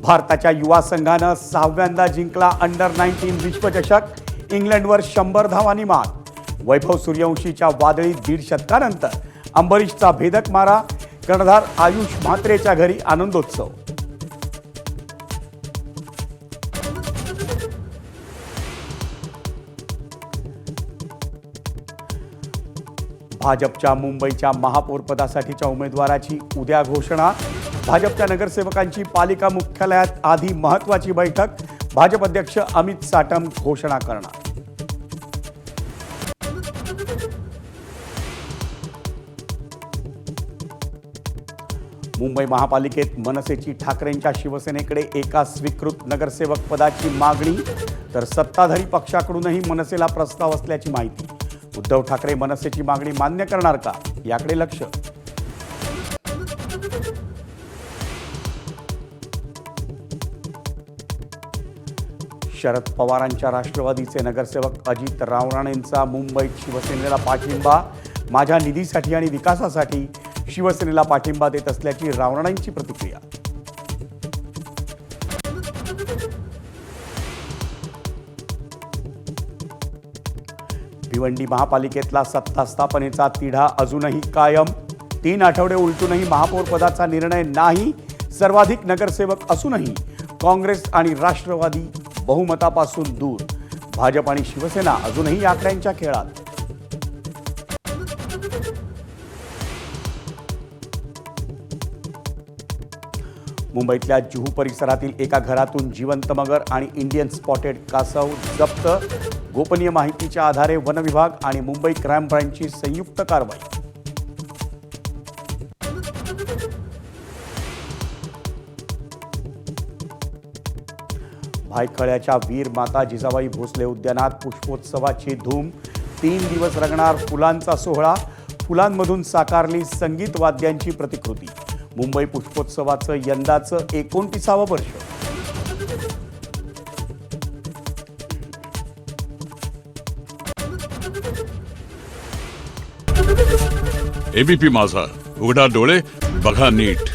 भारताच्या युवा संघानं 6व्यांदा जिंकला अंडर-19 विश्वचषक। इंग्लंडवर 100 धावांनी मात। वैभव सूर्यवंशीच्या वादळी 1.5 शतकानंतर अंबरीशचा भेदक मारा। कर्णधार आयुष म्हात्रेच्या घरी आनंदोत्सव। भाजपच्या मुंबईच्या महापौरपदासाठीच्या उमेदवाराची उद्या घोषणा। भाजपच्या नगरसेवकांची पालिका मुख्यालयात आधी महत्त्वाची बैठक। भाजप अध्यक्ष अमित साटम घोषणा करणार। मुंबई महापालिकेत मनसेची ठाकरेंच्या शिवसेनेकडे एका स्वीकृत नगरसेवक पदाची मागणी, तर सत्ताधारी पक्षाकडूनही मनसेला प्रस्ताव असल्याची माहिती। उद्धव ठाकरे मनसेची मागणी मान्य करणार का, याकडे लक्ष। शरद पवारांच्या राष्ट्रवादीचे नगरसेवक अजित रावराणेंचा मुंबईत शिवसेनेला पाठिंबा। माझ्या निधीसाठी आणि विकासासाठी शिवसेनेला पाठिंबा देत असल्याची रावराणेंची प्रतिक्रिया। भिवंडी महापालिकेतला सत्ता स्थापनेचा तिढा अजूनही कायम। 3 आठवडे उलटूनही महापौर पदाचा निर्णय नाही। सर्वाधिक नगरसेवक असूनही काँग्रेस आणि राष्ट्रवादी बहुमतापासून दूर। भाजप आणि शिवसेना अजूनही आकड्यांच्या खेळात। मुंबईतल्या जुहू परिसरातील एका घरातून जिवंत मगर आणि इंडियन स्पॉटेड कासव जप्त। गोपनीय माहितीच्या आधारे वन विभाग आणि मुंबई क्राईम ब्रँचची संयुक्त कारवाई। भायखळ्याच्या वीर माता जिजाबाई भोसले उद्यानात पुष्पोत्सवाची धूम। 3 दिवस रंगणार फुलांचा सोहळा। फुलांमधून साकारली संगीत वाद्यांची प्रतिकृती। मुंबई पुष्पोत्सवाचं यंदाचं 29वं वर्ष। एबीपी माझा, उघडा डोळे बघा नीट।